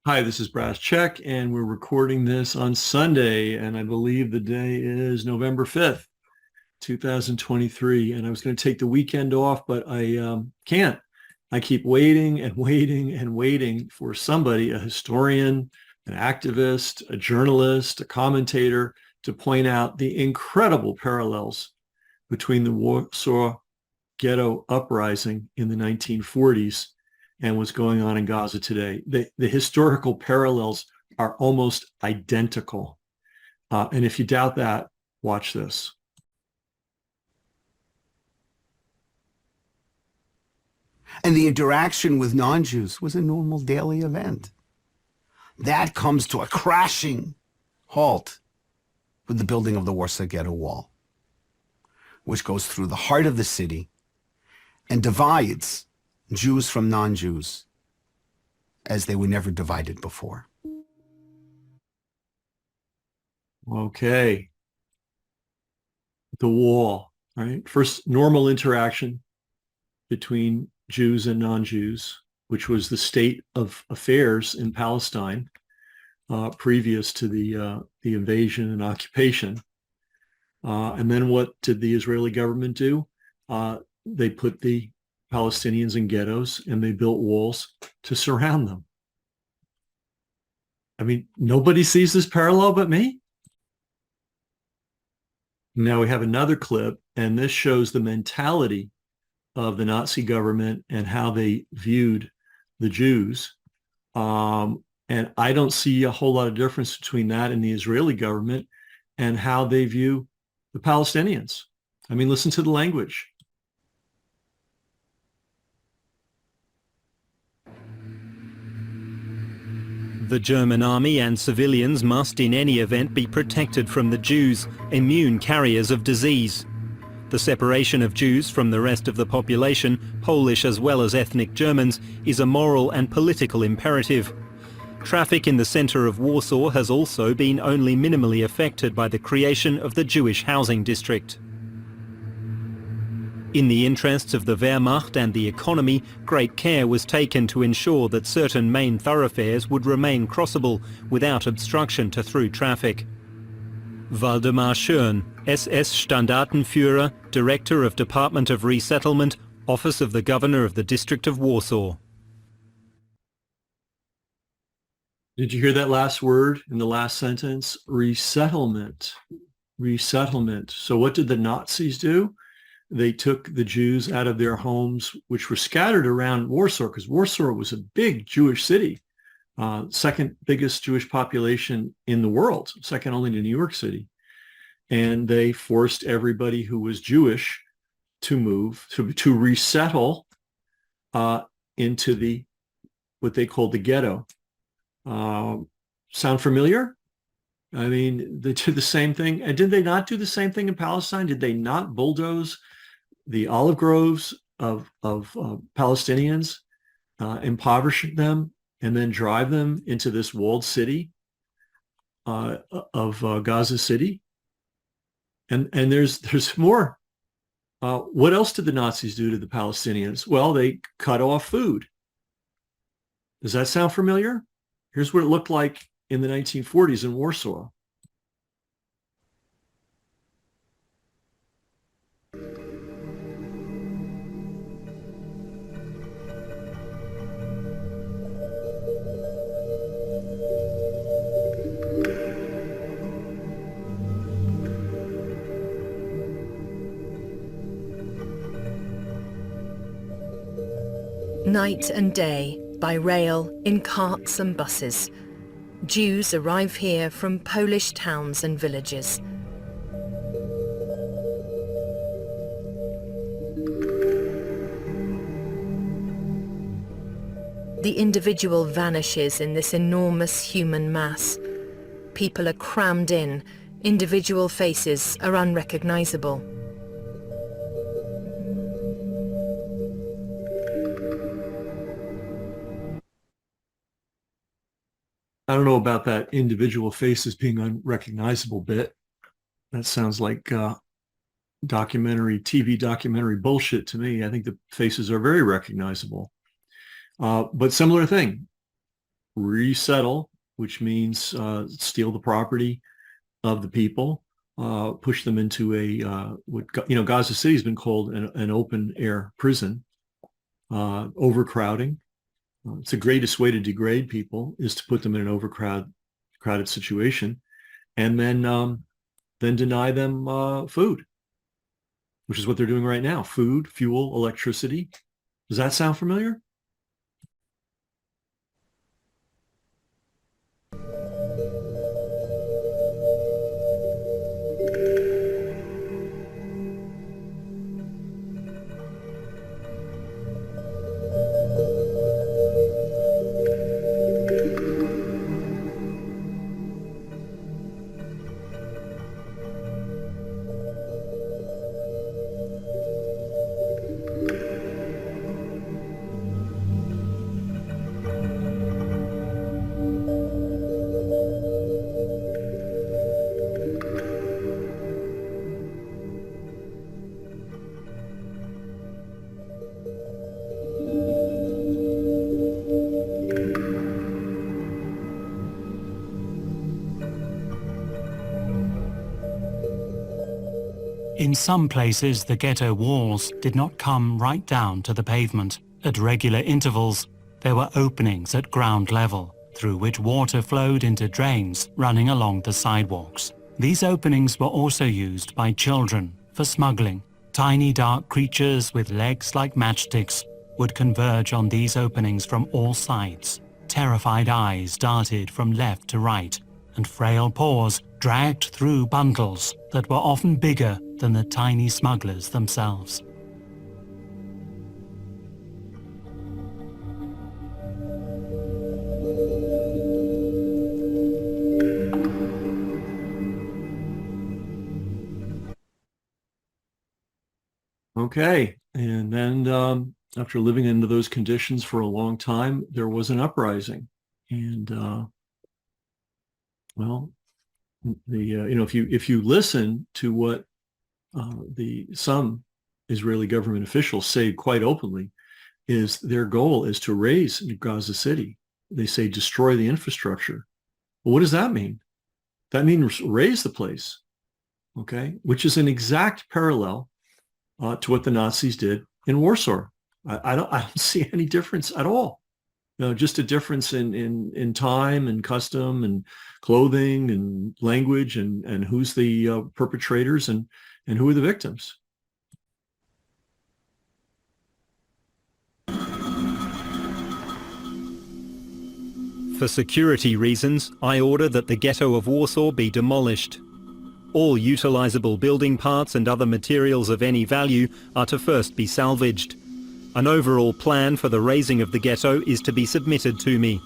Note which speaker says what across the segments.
Speaker 1: Hi, this is Brass Check, and we're recording this on Sunday, and I believe the day is November 5th, 2023. And I was going to take the weekend off, but I can't. I keep waiting and waiting and waiting for somebody, a historian, an activist, a journalist, a commentator, to point out the incredible parallels between the Warsaw Ghetto uprising in the 1940s and what's going on in Gaza today. The historical parallels are almost identical. And if you doubt that, watch this.
Speaker 2: And the interaction with non-Jews was a normal daily event. That comes to a crashing halt with the building of the Warsaw Ghetto Wall, which goes through the heart of the city and divides Jews from non-Jews as they were never divided before.
Speaker 1: Okay. The wall, right? First normal interaction between Jews and non-Jews, which was the state of affairs in Palestine previous to the invasion and occupation. And then what did the Israeli government do? They put the Palestinians in ghettos and they built walls to surround them. I mean, nobody sees this parallel but me. Now we have another clip, and this shows the mentality of the Nazi government and how they viewed the Jews. And I don't see a whole lot of difference between that and the Israeli government and how they view the Palestinians. I mean, listen to the language.
Speaker 3: The German army and civilians must in any event be protected from the Jews, immune carriers of disease. The separation of Jews from the rest of the population, Polish as well as ethnic Germans, is a moral and political imperative. Traffic in the centre of Warsaw has also been only minimally affected by the creation of the Jewish housing district. In the interests of the Wehrmacht and the economy, great care was taken to ensure that certain main thoroughfares would remain crossable without obstruction to through traffic. Waldemar Schön, SS Standartenführer, Director of Department of Resettlement, Office of the Governor of the District of Warsaw.
Speaker 1: Did you hear that last word in the last sentence? Resettlement. Resettlement. So what did the Nazis do? They took the Jews out of their homes, which were scattered around Warsaw, because Warsaw was a big Jewish city, second biggest Jewish population in the world, second only to New York City. And they forced everybody who was Jewish to move, to resettle into what they called the ghetto. Sound familiar? I mean, they did the same thing. And did they not do the same thing in Palestine? Did they not bulldoze the olive groves of Palestinians, impoverish them, and then drive them into this walled city of Gaza City? And there's more. What else did the Nazis do to the Palestinians? Well, they cut off food. Does that sound familiar? Here's what it looked like in the 1940s in Warsaw.
Speaker 4: Night and day, by rail, in carts and buses, Jews arrive here from Polish towns and villages. The individual vanishes in this enormous human mass. People are crammed in, individual faces are unrecognizable.
Speaker 1: I don't know about that individual faces being unrecognizable bit. That sounds like TV documentary bullshit to me. I think the faces are very recognizable. But similar thing. resettle, which means steal the property of the people, push them into Gaza City has been called an open air prison, overcrowding. It's the greatest way to degrade people is to put them in an crowded situation, and then deny them food, which is what they're doing right now. Food, fuel, electricity. Does that sound familiar?
Speaker 5: In some places, the ghetto walls did not come right down to the pavement. At regular intervals, there were openings at ground level, through which water flowed into drains running along the sidewalks. These openings were also used by children for smuggling. Tiny dark creatures with legs like matchsticks would converge on these openings from all sides. Terrified eyes darted from left to right, and frail paws dragged through bundles that were often bigger than the tiny smugglers themselves.
Speaker 1: Okay, and then after living under those conditions for a long time, there was an uprising, and if you listen to what some Israeli government officials say quite openly, is their goal is to raze Gaza City. They say destroy the infrastructure. Well, what does that mean? That means raze the place, okay? Which is an exact parallel to what the Nazis did in Warsaw. I don't see any difference at all. Just a difference in time and custom and clothing and language and who's the perpetrators and who are the victims.
Speaker 3: For security reasons, I order that the ghetto of Warsaw be demolished. All utilizable building parts and other materials of any value are to first be salvaged. An overall plan for the razing of the ghetto is to be submitted to me.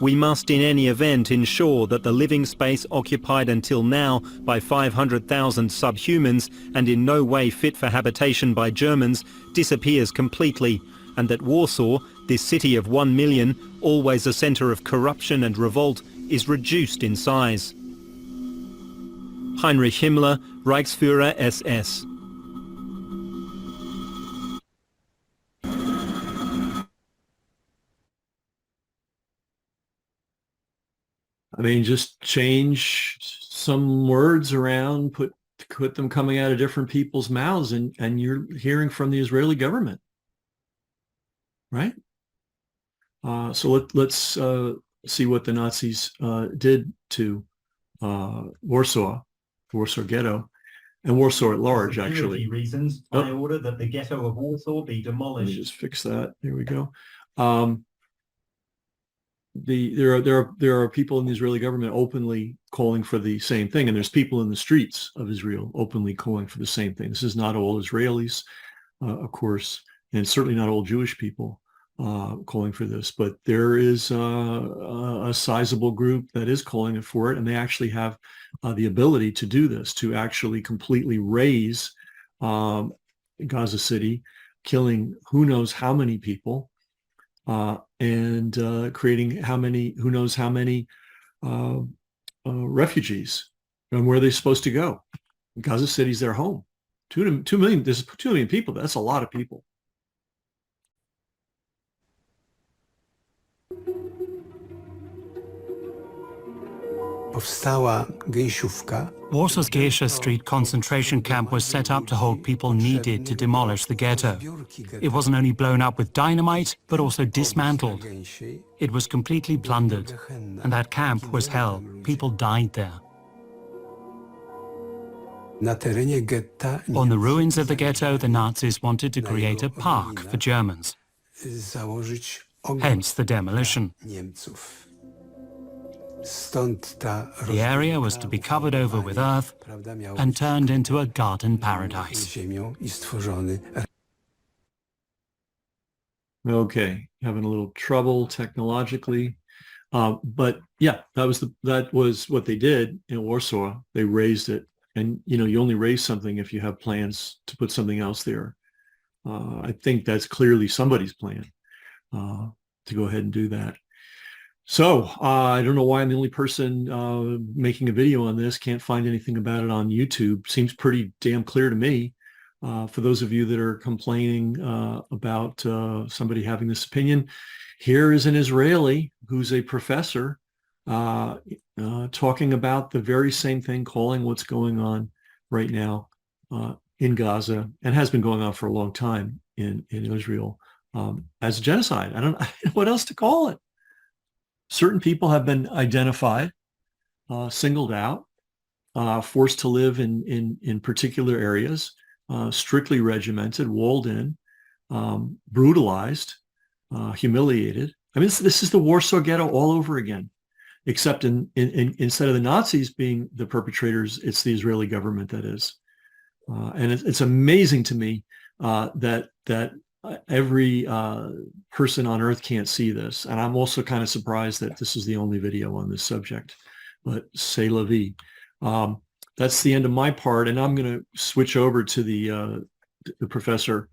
Speaker 3: We must in any event ensure that the living space occupied until now by 500,000 subhumans and in no way fit for habitation by Germans disappears completely, and that Warsaw, this city of 1 million, always a centre of corruption and revolt, is reduced in size. Heinrich Himmler, Reichsführer SS.
Speaker 1: I mean, just change some words around, put them coming out of different people's mouths, and you're hearing from the Israeli government, right? So let's see what the Nazis did to Warsaw Ghetto, and Warsaw at large,
Speaker 3: For
Speaker 1: actually.
Speaker 3: security reasons, I order that the ghetto of Warsaw be
Speaker 1: Let me
Speaker 3: demolished.
Speaker 1: just fix that. There we go. There are people in the Israeli government openly calling for the same thing, and there's people in the streets of Israel openly calling for the same thing. This is not all Israelis, of course, and certainly not all Jewish people calling for this, but there is a sizable group that is calling for it, and they actually have the ability to do this, to actually completely raze Gaza City, killing who knows how many people, and creating who knows how many refugees, and where are they supposed to go? Gaza City's their home. 2 million, there's 2 million people. That's a lot of people.
Speaker 2: Powstała gejsiówka.
Speaker 5: Warsaw's Geisha Street concentration camp was set up to hold people needed to demolish the ghetto. It wasn't only blown up with dynamite, but also dismantled. It was completely plundered, and that camp was hell. People died there.
Speaker 2: Na terenie getta
Speaker 5: On the ruins of the ghetto, the Nazis wanted to create a park for Germans,
Speaker 2: założyć ogród
Speaker 5: hence the demolition.
Speaker 2: Niemców. Stąd ta
Speaker 5: The area was to be covered over with earth and turned into a garden paradise.
Speaker 2: ziemią i stworzony.
Speaker 1: Okay, having a little trouble technologically. But yeah, that was what they did in Warsaw. They raised it. And, you only raise something if you have plans to put something else there. I think that's clearly somebody's plan to go ahead and do that. So I don't know why I'm the only person making a video on this. Can't find anything about it on YouTube. Seems pretty damn clear to me. For those of you that are complaining about somebody having this opinion, here is an Israeli who's a professor talking about the very same thing, calling what's going on right now in Gaza, and has been going on for a long time in Israel, as a genocide. I don't know what else to call it. Certain people have been identified, singled out, forced to live in particular areas, strictly regimented, walled in, brutalized, humiliated. I mean, this is the Warsaw Ghetto all over again. Except instead of the Nazis being the perpetrators, it's the Israeli government that is. And it's amazing to me that every person on earth can't see this. And I'm also kind of surprised that this is the only video on this subject. But c'est la vie. That's the end of my part. And I'm going to switch over to the professor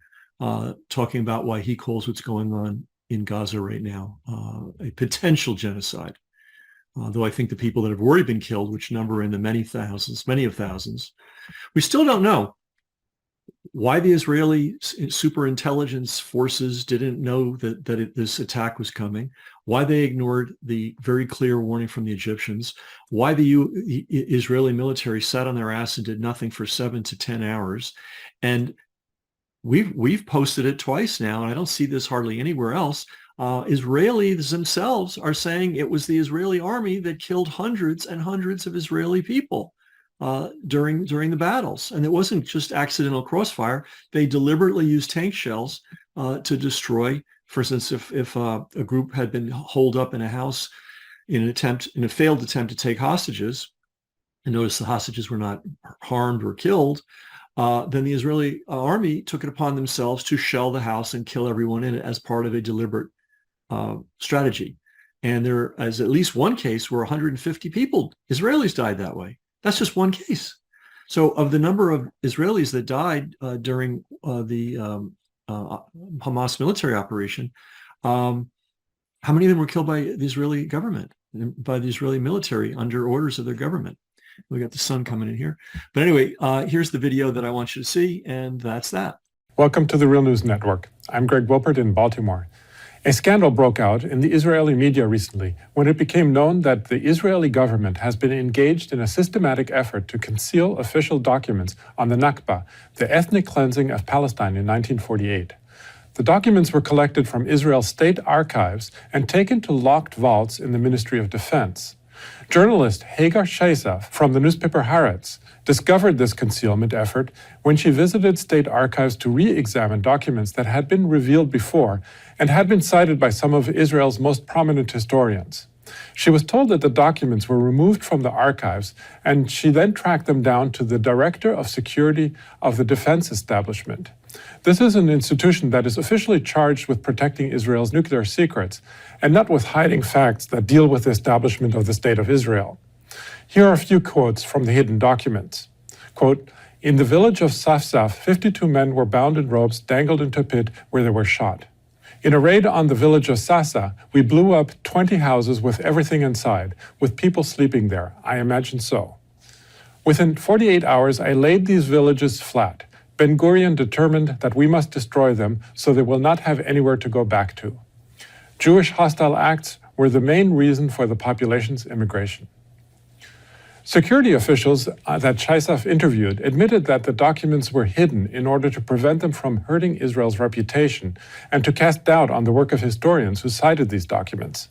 Speaker 1: talking about why he calls what's going on in Gaza right now a potential genocide. Though I think the people that have already been killed, which number in the many of thousands, we still don't know why the Israeli superintelligence forces didn't know that this attack was coming, why they ignored the very clear warning from the Egyptians, why the Israeli military sat on their ass and did nothing for 7 to 10 hours. And we've posted it twice now, and I don't see this hardly anywhere else. Israelis themselves are saying it was the Israeli army that killed hundreds and hundreds of Israeli people during the battles. And it wasn't just accidental crossfire. They deliberately used tank shells to destroy. For instance, if a group had been holed up in a house in a failed attempt to take hostages, and notice the hostages were not harmed or killed, then the Israeli army took it upon themselves to shell the house and kill everyone in it as part of a deliberate strategy. And there is at least one case where 150 people, Israelis, died that way. That's just one case. So of the number of Israelis that died during the Hamas military operation, how many of them were killed by the Israeli government, by the Israeli military under orders of their government? We got the sun coming in here. But anyway, here's the video that I want you to see, and that's that.
Speaker 6: Welcome to the Real News Network. I'm Greg Wilpert in Baltimore. A scandal broke out in the Israeli media recently when it became known that the Israeli government has been engaged in a systematic effort to conceal official documents on the Nakba, the ethnic cleansing of Palestine in 1948. The documents were collected from Israel's state archives and taken to locked vaults in the Ministry of Defense. Journalist Hagar Sheisaf from the newspaper Haaretz discovered this concealment effort when she visited state archives to re-examine documents that had been revealed before and had been cited by some of Israel's most prominent historians. She was told that the documents were removed from the archives, and she then tracked them down to the Director of Security of the Defense Establishment. This is an institution that is officially charged with protecting Israel's nuclear secrets and not with hiding facts that deal with the establishment of the State of Israel. Here are a few quotes from the hidden documents. Quote, "In the village of Safsaf, 52 men were bound in ropes, dangled into a pit where they were shot. In a raid on the village of Sasa, we blew up 20 houses with everything inside, with people sleeping there. I imagine so. Within 48 hours, I laid these villages flat. Ben Gurion determined that we must destroy them so they will not have anywhere to go back to. Jewish hostile acts were the main reason for the population's immigration." Security officials that Chaisaf interviewed admitted that the documents were hidden in order to prevent them from hurting Israel's reputation and to cast doubt on the work of historians who cited these documents.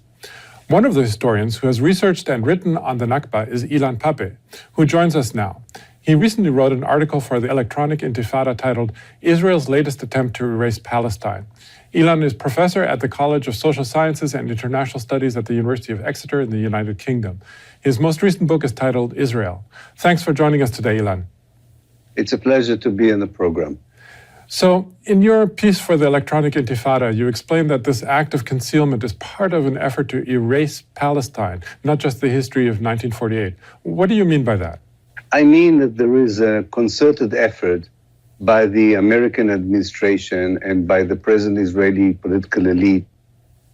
Speaker 6: One of the historians who has researched and written on the Nakba is Ilan Pape, who joins us now. He recently wrote an article for the Electronic Intifada titled Israel's Latest Attempt to Erase Palestine. Ilan is professor at the College of Social Sciences and International Studies at the University of Exeter in the United Kingdom. His most recent book is titled Israel. Thanks for joining us today, Ilan.
Speaker 7: It's a pleasure to be in the program.
Speaker 6: So, in your piece for the Electronic Intifada, you explain that this act of concealment is part of an effort to erase Palestine, not just the history of 1948. What do you mean by that?
Speaker 7: I mean that there is a concerted effort by the American administration and by the present Israeli political elite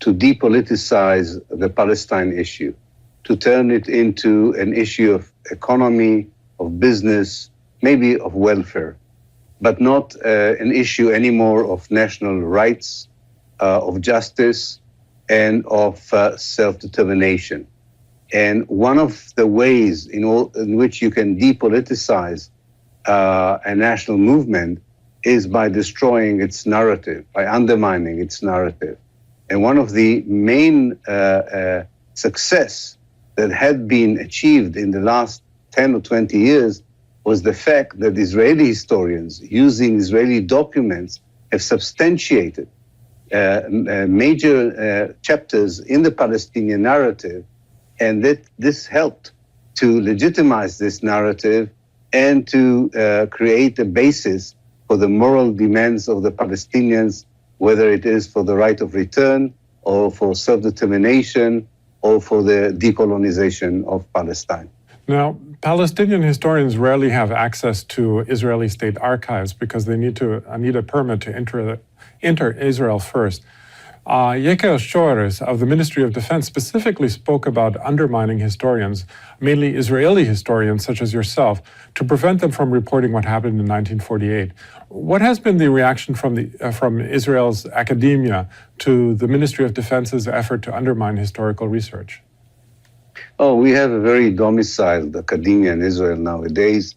Speaker 7: to depoliticize the Palestine issue, to turn it into an issue of economy, of business, maybe of welfare, but not an issue anymore of national rights, of justice, and of self-determination. And one of the ways in which you can depoliticize a national movement is by destroying its narrative, by undermining its narrative. And one of the main success that had been achieved in the last 10 or 20 years was the fact that Israeli historians, using Israeli documents, have substantiated major chapters in the Palestinian narrative, and that this helped to legitimize this narrative and to create a basis for the moral demands of the Palestinians, whether it is for the right of return or for self-determination or for the decolonization of Palestine.
Speaker 6: Now, Palestinian historians rarely have access to Israeli state archives because they need a permit to enter Israel first. Yekel Shores of the Ministry of Defense specifically spoke about undermining historians, mainly Israeli historians such as yourself, to prevent them from reporting what happened in 1948. What has been the reaction from Israel's academia to the Ministry of Defense's effort to undermine historical research?
Speaker 7: Oh, we have a very domiciled academia in Israel nowadays.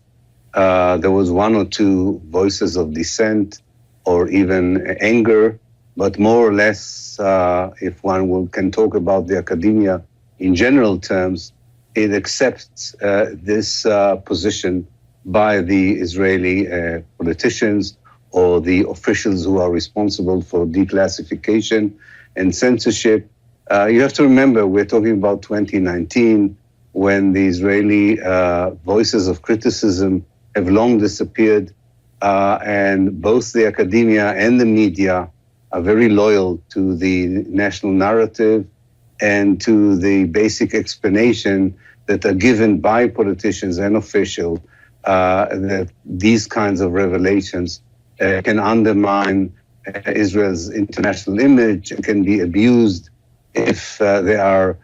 Speaker 7: There was one or two voices of dissent or even anger, but more or less, if one can talk about the academia in general terms, it accepts this position by the Israeli politicians or the officials who are responsible for declassification and censorship. You have to remember, we're talking about 2019, when the Israeli voices of criticism have long disappeared, and both the academia and the media are very loyal to the national narrative and to the basic explanation that are given by politicians and officials that these kinds of revelations can undermine Israel's international image and can be abused if they are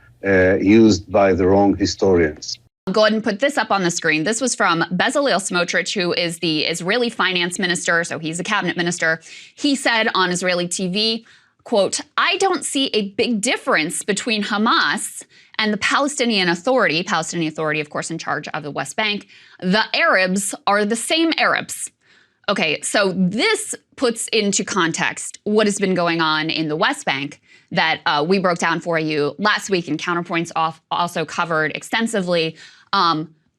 Speaker 7: used by the wrong historians.
Speaker 8: I'll go ahead and put this up on the screen. This was from Bezalel Smotrich, who is the Israeli finance minister, so he's a cabinet minister. He said on Israeli TV, quote, "I don't see a big difference between Hamas and the Palestinian Authority, of course, in charge of the West Bank. The Arabs are the same Arabs." Okay, so this puts into context what has been going on in the West Bank that we broke down for you last week, and Counterpoints also covered extensively.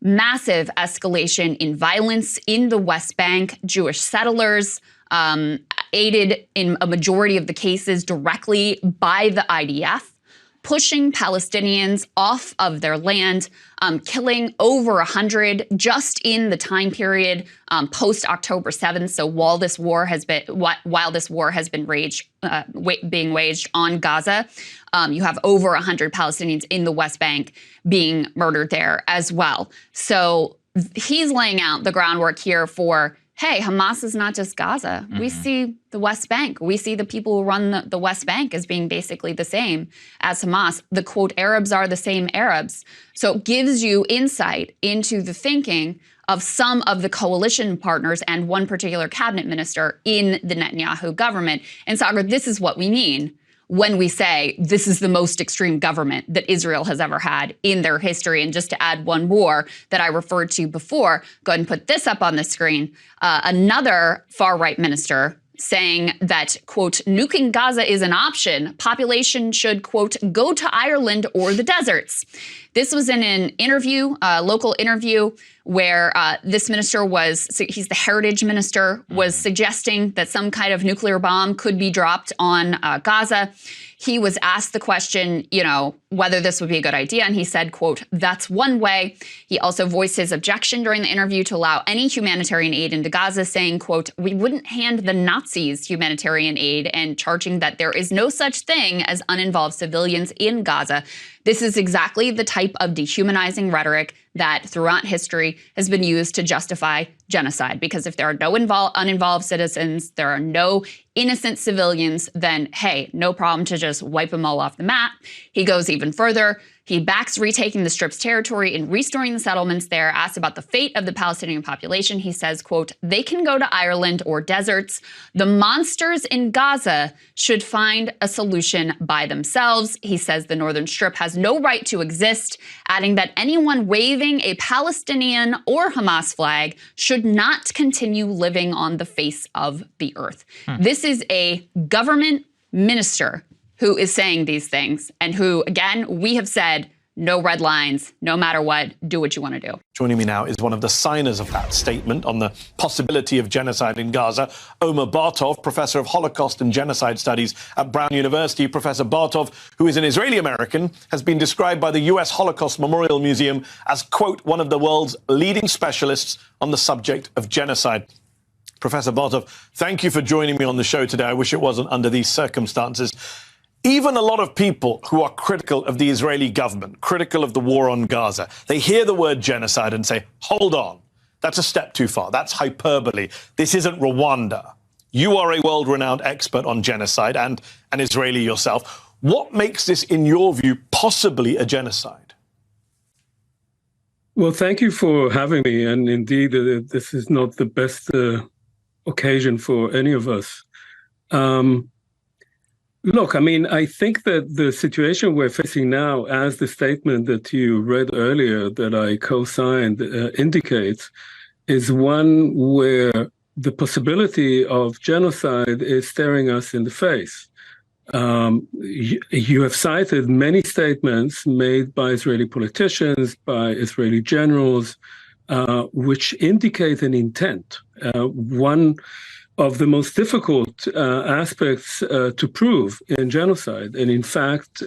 Speaker 8: Massive escalation in violence in the West Bank. Jewish settlers aided in a majority of the cases directly by the IDF, pushing Palestinians off of their land, killing over 100 just in the time period post October 7th. So while this war has been being waged on Gaza, you have over 100 Palestinians in the West Bank being murdered there as well. So he's laying out the groundwork here for, hey, Hamas is not just Gaza. We see the West Bank. We see the people who run the West Bank as being basically the same as Hamas. The, quote, Arabs are the same Arabs. So it gives you insight into the thinking of some of the coalition partners and one particular cabinet minister in the Netanyahu government. And Sagar, this is what we mean when we say this is the most extreme government that Israel has ever had in their history. And just to add one more that I referred to before, go ahead and put this up on the screen. Another far-right minister saying that, quote, nuking Gaza is an option. Population should, quote, go to Ireland or the deserts. This was in an interview, a local interview, where this minister he's the heritage minister, was suggesting that some kind of nuclear bomb could be dropped on Gaza. He was asked the question, whether this would be a good idea. And he said, quote, that's one way. He also voiced his objection during the interview to allow any humanitarian aid into Gaza, saying, quote, we wouldn't hand the Nazis humanitarian aid, and charging that there is no such thing as uninvolved civilians in Gaza. This is exactly the type of dehumanizing rhetoric that throughout history has been used to justify genocide. Because if there are no uninvolved citizens, there are no innocent civilians, then, hey, no problem to just wipe them all off the map. He goes even further. He backs retaking the Strip's territory and restoring the settlements there. Asked about the fate of the Palestinian population, he says, quote, they can go to Ireland or deserts. The monsters in Gaza should find a solution by themselves. He says the Northern Strip has no right to exist, adding that anyone waving a Palestinian or Hamas flag should not continue living on the face of the earth. This is a government minister who is saying these things, and who, again, we have said, no red lines, no matter what, do what you want to do.
Speaker 9: Joining me now is one of the signers of that statement on the possibility of genocide in Gaza, Omer Bartov, Professor of Holocaust and Genocide Studies at Brown University. Professor Bartov, who is an Israeli-American, has been described by the U.S. Holocaust Memorial Museum as, quote, one of the world's leading specialists on the subject of genocide. Professor Bartov, thank you for joining me on the show today. I wish it wasn't under these circumstances. Even a lot of people who are critical of the Israeli government, critical of the war on Gaza, they hear the word genocide and say, hold on, that's a step too far. That's hyperbole. This isn't Rwanda. You are a world-renowned expert on genocide and an Israeli yourself. What makes this, in your view, possibly a genocide?
Speaker 10: Well, thank you for having me. And indeed, this is not the best occasion for any of us. Look, I mean, I think that the situation we're facing now, as the statement that you read earlier that I co-signed indicates, is one where the possibility of genocide is staring us in the face. You have cited many statements made by Israeli politicians, by Israeli generals, which indicate an intent. One of the most difficult aspects to prove in genocide. And in fact,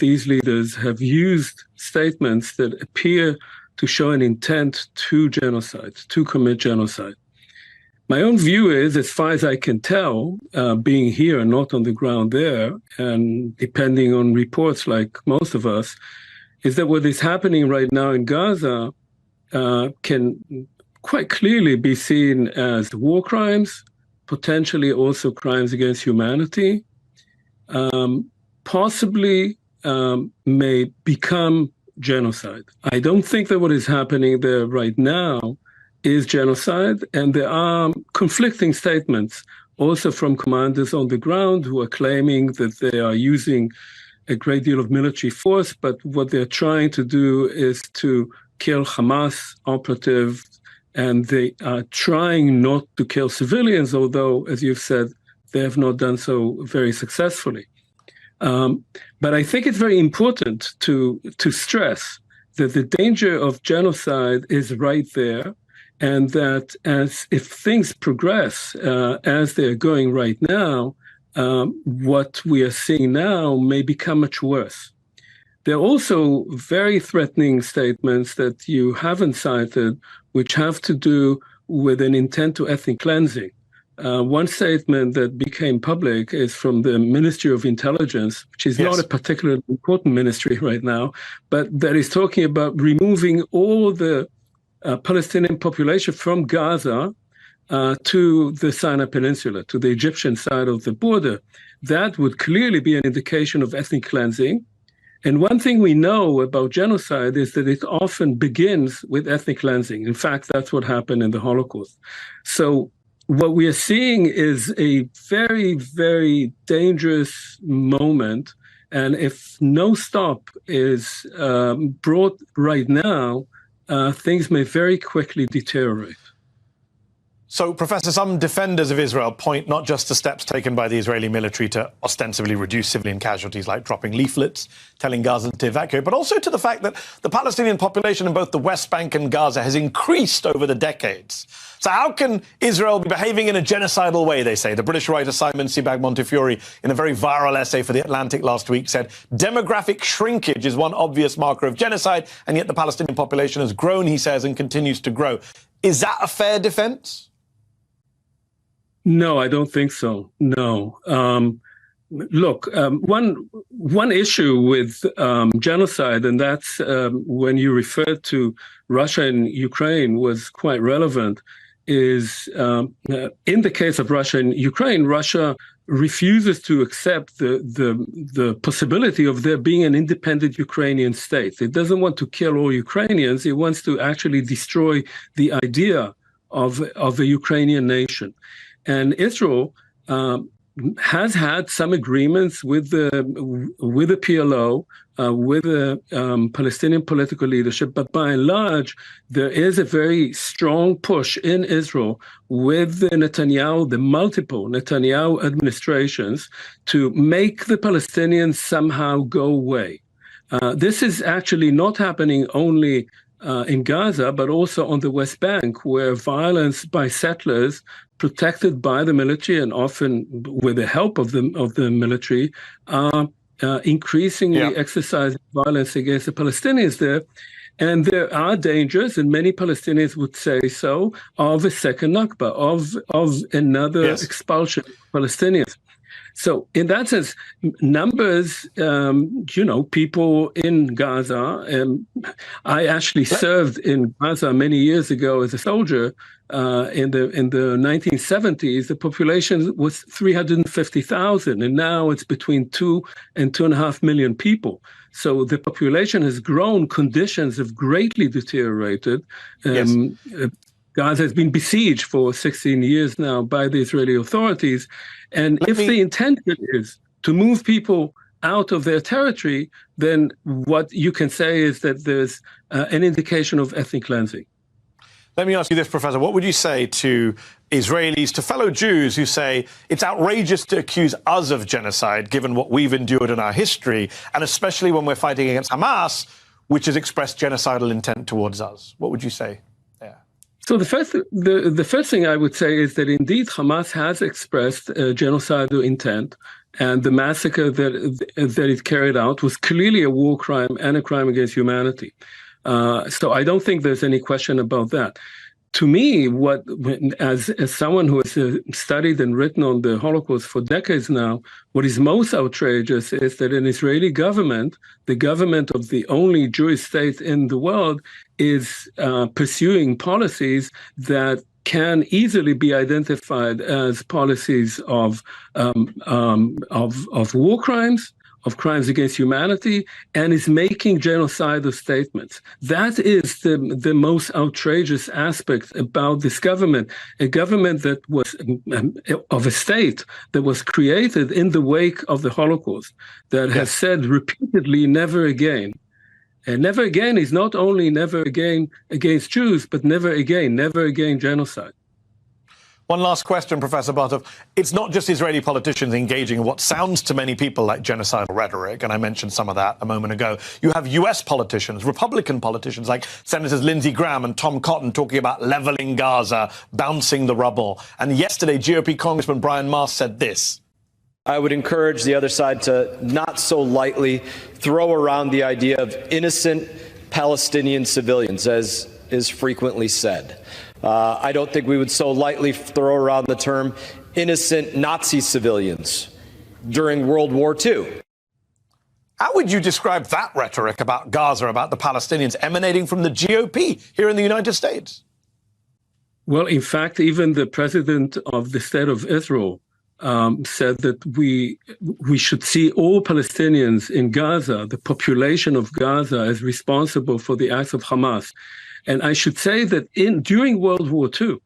Speaker 10: these leaders have used statements that appear to show an intent to genocide, to commit genocide. My own view is, as far as I can tell, being here and not on the ground there, and depending on reports like most of us, is that what is happening right now in Gaza can quite clearly be seen as war crimes, potentially also crimes against humanity, possibly may become genocide. I don't think that what is happening there right now is genocide, and there are conflicting statements also from commanders on the ground who are claiming that they are using a great deal of military force, but what they're trying to do is to kill Hamas operatives, and they are trying not to kill civilians, although, as you've said, they have not done so very successfully. But I think it's very important to stress that the danger of genocide is right there, and that if things progress as they're going right now, what we are seeing now may become much worse. There are also very threatening statements that you haven't cited, which have to do with an intent to ethnic cleansing. One statement that became public is from the Ministry of Intelligence, which is not a particularly important ministry right now, but that is talking about removing all the Palestinian population from Gaza to the Sinai Peninsula, to the Egyptian side of the border. That would clearly be an indication of ethnic cleansing. And one thing we know about genocide is that it often begins with ethnic cleansing. In fact, that's what happened in the Holocaust. So what we are seeing is a very, very dangerous moment. And if no stop is brought right now, things may very quickly deteriorate.
Speaker 9: So, Professor, some defenders of Israel point not just to steps taken by the Israeli military to ostensibly reduce civilian casualties, like dropping leaflets, telling Gazans to evacuate, but also to the fact that the Palestinian population in both the West Bank and Gaza has increased over the decades. So how can Israel be behaving in a genocidal way, they say? The British writer Simon Sebag Montefiore, in a very viral essay for The Atlantic last week, said demographic shrinkage is one obvious marker of genocide, and yet the Palestinian population has grown, he says, and continues to grow. Is that a fair defense?
Speaker 10: No, I don't think so. No. Look, one issue with genocide, and that's when you referred to Russia and Ukraine, was quite relevant, is in the case of Russia and Ukraine, Russia refuses to accept the possibility of there being an independent Ukrainian state. It doesn't want to kill all Ukrainians. It wants to actually destroy the idea of a Ukrainian nation. And Israel has had some agreements with the PLO, with the Palestinian political leadership, but by and large, there is a very strong push in Israel with the multiple Netanyahu administrations to make the Palestinians somehow go away. This is actually not happening only in Gaza, but also on the West Bank, where violence by settlers, protected by the military and often with the help of the military, are increasingly exercising violence against the Palestinians there. And there are dangers, and many Palestinians would say so, of a second Nakba, of another expulsion of Palestinians. So in that sense, numbers, people in Gaza, I actually served in Gaza many years ago as a soldier. In the 1970s, the population was 350,000, and now it's between 2 and 2.5 million people. So the population has grown, conditions have greatly deteriorated. Gaza has been besieged for 16 years now by the Israeli authorities. And if the intention is to move people out of their territory, then what you can say is that there's an indication of ethnic cleansing.
Speaker 9: Let me ask you this, Professor. What would you say to Israelis, to fellow Jews who say it's outrageous to accuse us of genocide, given what we've endured in our history, and especially when we're fighting against Hamas, which has expressed genocidal intent towards us? What would you say there?
Speaker 10: So the first thing I would say is that indeed Hamas has expressed genocidal intent, and the massacre that it carried out was clearly a war crime and a crime against humanity. So I don't think there's any question about that. To me, as someone who has studied and written on the Holocaust for decades now, what is most outrageous is that an Israeli government, the government of the only Jewish state in the world, is pursuing policies that can easily be identified as policies of war crimes, of crimes against humanity, and is making genocidal statements. That is the most outrageous aspect about this government, a government that was of a state that was created in the wake of the Holocaust, that has said repeatedly, never again. And never again is not only never again against Jews, but never again genocide.
Speaker 9: One last question, Professor Bartov. It's not just Israeli politicians engaging in what sounds to many people like genocidal rhetoric, and I mentioned some of that a moment ago. You have U.S. politicians, Republican politicians like Senators Lindsey Graham and Tom Cotton talking about leveling Gaza, bouncing the rubble. And yesterday, GOP Congressman Brian Mast said this.
Speaker 11: I would encourage the other side to not so lightly throw around the idea of innocent Palestinian civilians, as is frequently said. I don't think we would so lightly throw around the term innocent Nazi civilians during World War II.
Speaker 9: How would you describe that rhetoric about Gaza, about the Palestinians, emanating from the GOP here in the United States?
Speaker 10: Well, in fact, even the president of the State of Israel said that we should see all Palestinians in Gaza, the population of Gaza, as responsible for the acts of Hamas. And I should say that during World War II,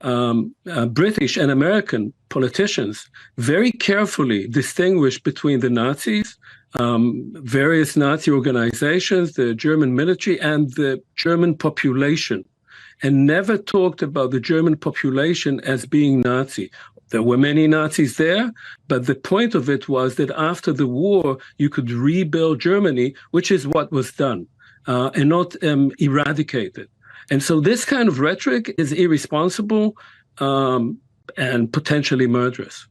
Speaker 10: British and American politicians very carefully distinguished between the Nazis, various Nazi organizations, the German military, and the German population, and never talked about the German population as being Nazi. There were many Nazis there, but the point of it was that after the war, you could rebuild Germany, which is what was done, and not eradicate it. And so this kind of rhetoric is irresponsible and potentially murderous.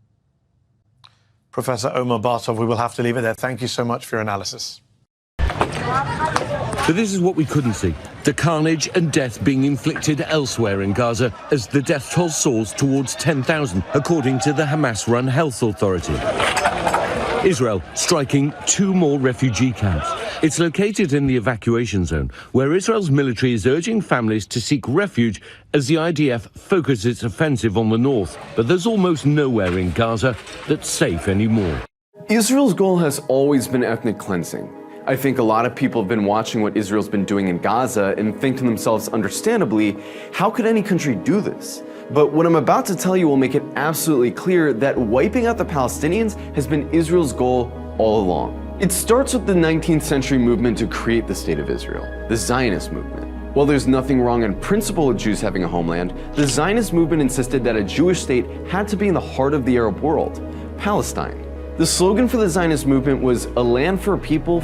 Speaker 9: Professor Omar Bartov, we will have to leave it there. Thank you so much for your analysis.
Speaker 12: But this is what we couldn't see. The carnage and death being inflicted elsewhere in Gaza as the death toll soars towards 10,000, according to the Hamas-run health authority. Israel striking 2 more refugee camps. It's located in the evacuation zone, where Israel's military is urging families to seek refuge as the IDF focuses its offensive on the north. But there's almost nowhere in Gaza that's safe anymore.
Speaker 13: Israel's goal has always been ethnic cleansing. I think a lot of people have been watching what Israel's been doing in Gaza and think to themselves, understandably, how could any country do this? But what I'm about to tell you will make it absolutely clear that wiping out the Palestinians has been Israel's goal all along. It starts with the 19th century movement to create the State of Israel, the Zionist movement. While there's nothing wrong in principle with Jews having a homeland, the Zionist movement insisted that a Jewish state had to be in the heart of the Arab world, Palestine. The slogan for the Zionist movement was a land for a people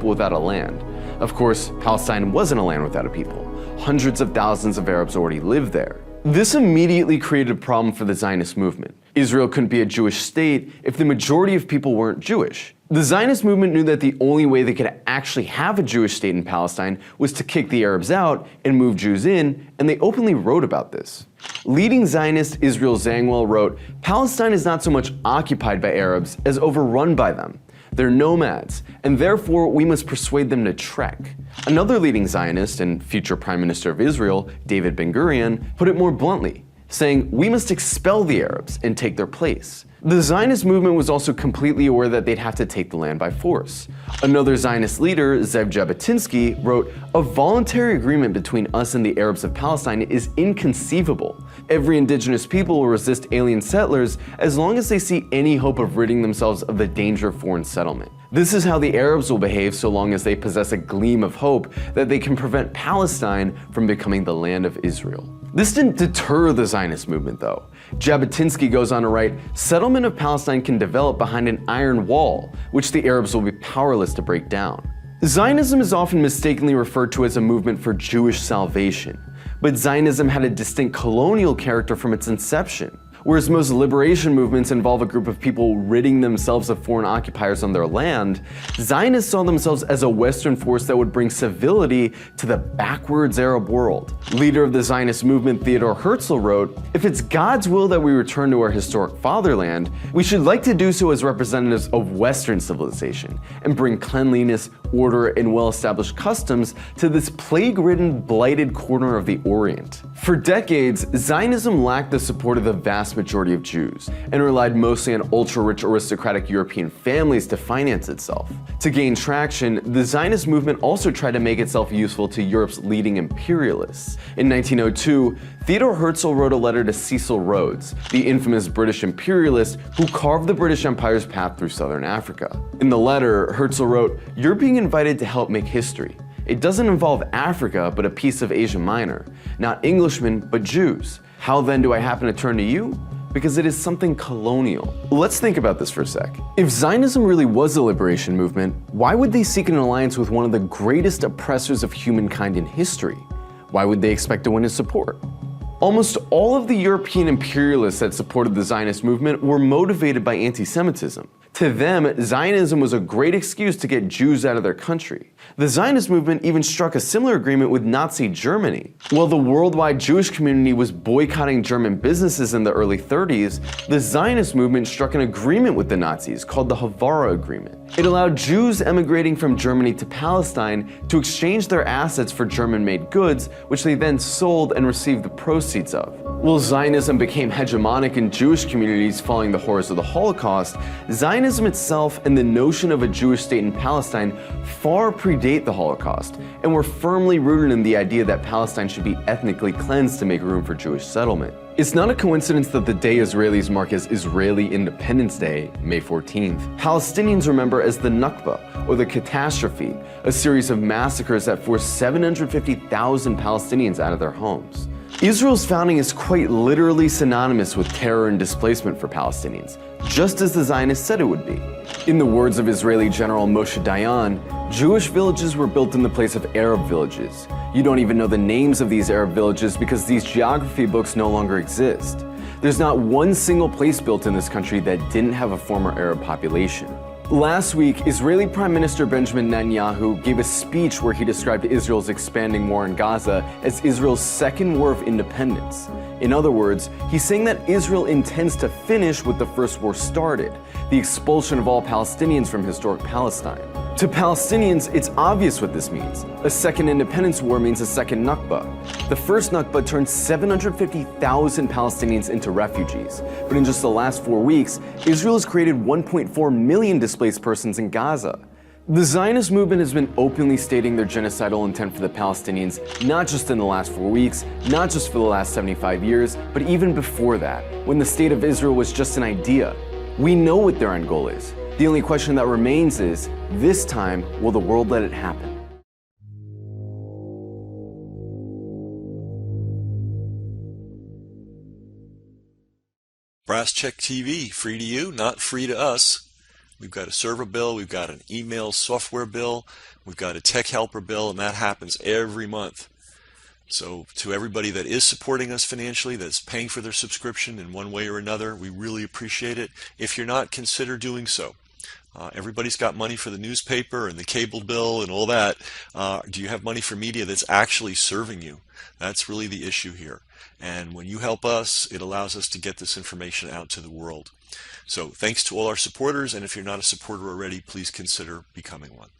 Speaker 13: without a land. Of course, Palestine wasn't a land without a people. Hundreds of thousands of Arabs already lived there. This immediately created a problem for the Zionist movement. Israel couldn't be a Jewish state if the majority of people weren't Jewish. The Zionist movement knew that the only way they could actually have a Jewish state in Palestine was to kick the Arabs out and move Jews in, and they openly wrote about this. Leading Zionist Israel Zangwill wrote, "Palestine is not so much occupied by Arabs as overrun by them. They're nomads, and therefore we must persuade them to trek." Another leading Zionist and future Prime Minister of Israel, David Ben-Gurion, put it more bluntly, saying, "We must expel the Arabs and take their place." The Zionist movement was also completely aware that they'd have to take the land by force. Another Zionist leader, Zev Jabotinsky, wrote, "A voluntary agreement between us and the Arabs of Palestine is inconceivable. Every indigenous people will resist alien settlers as long as they see any hope of ridding themselves of the danger of foreign settlement. This is how the Arabs will behave so long as they possess a gleam of hope that they can prevent Palestine from becoming the land of Israel." This didn't deter the Zionist movement, though. Jabotinsky goes on to write, "Settlement of Palestine can develop behind an iron wall, which the Arabs will be powerless to break down." Zionism is often mistakenly referred to as a movement for Jewish salvation, but Zionism had a distinct colonial character from its inception. Whereas most liberation movements involve a group of people ridding themselves of foreign occupiers on their land, Zionists saw themselves as a Western force that would bring civility to the backwards Arab world. Leader of the Zionist movement Theodor Herzl wrote, "If it's God's will that we return to our historic fatherland, we should like to do so as representatives of Western civilization and bring cleanliness, order, and well-established customs to this plague-ridden, blighted corner of the Orient." For decades, Zionism lacked the support of the vast majority of Jews and relied mostly on ultra-rich aristocratic European families to finance itself. To gain traction, the Zionist movement also tried to make itself useful to Europe's leading imperialists. In 1902, Theodor Herzl wrote a letter to Cecil Rhodes, the infamous British imperialist who carved the British Empire's path through southern Africa. In the letter, Herzl wrote, "You're being invited to help make history. It doesn't involve Africa, but a piece of Asia Minor. Not Englishmen, but Jews. How then do I happen to turn to you? Because it is something colonial." Let's think about this for a sec. If Zionism really was a liberation movement, why would they seek an alliance with one of the greatest oppressors of humankind in history? Why would they expect to win his support? Almost all of the European imperialists that supported the Zionist movement were motivated by anti-Semitism. To them, Zionism was a great excuse to get Jews out of their country. The Zionist movement even struck a similar agreement with Nazi Germany. While the worldwide Jewish community was boycotting German businesses in the early 30s, the Zionist movement struck an agreement with the Nazis called the Havara Agreement. It allowed Jews emigrating from Germany to Palestine to exchange their assets for German-made goods, which they then sold and received the proceeds of. While Zionism became hegemonic in Jewish communities following the horrors of the Holocaust, Zionism itself and the notion of a Jewish state in Palestine far predate the Holocaust, and were firmly rooted in the idea that Palestine should be ethnically cleansed to make room for Jewish settlement. It's not a coincidence that the day Israelis mark as Israeli Independence Day, May 14th, Palestinians remember as the Nakba, or the catastrophe, a series of massacres that forced 750,000 Palestinians out of their homes. Israel's founding is quite literally synonymous with terror and displacement for Palestinians, just as the Zionists said it would be. In the words of Israeli General Moshe Dayan, Jewish villages were built in the place of Arab villages. You don't even know the names of these Arab villages because these geography books no longer exist. There's not one single place built in this country that didn't have a former Arab population. Last week, Israeli Prime Minister Benjamin Netanyahu gave a speech where he described Israel's expanding war in Gaza as Israel's second war of independence. In other words, he's saying that Israel intends to finish what the first war started, the expulsion of all Palestinians from historic Palestine. To Palestinians, it's obvious what this means. A second independence war means a second Nakba. The first Nakba turned 750,000 Palestinians into refugees. But in just the last 4 weeks, Israel has created 1.4 million displaced persons in Gaza. The Zionist movement has been openly stating their genocidal intent for the Palestinians, not just in the last 4 weeks, not just for the last 75 years, but even before that, when the state of Israel was just an idea. We know what their end goal is. The only question that remains is, this time, will the world let it happen?
Speaker 14: Brass Check TV, free to you, not free to us. We've got a server bill, we've got an email software bill, we've got a tech helper bill, and that happens every month. So to everybody that is supporting us financially, that's paying for their subscription in one way or another, we really appreciate it. If you're not, consider doing so. Everybody's got money for the newspaper and the cable bill and all that. Do you have money for media that's actually serving you? That's really the issue here. And when you help us, it allows us to get this information out to the world. So thanks to all our supporters, and if you're not a supporter already, please consider becoming one.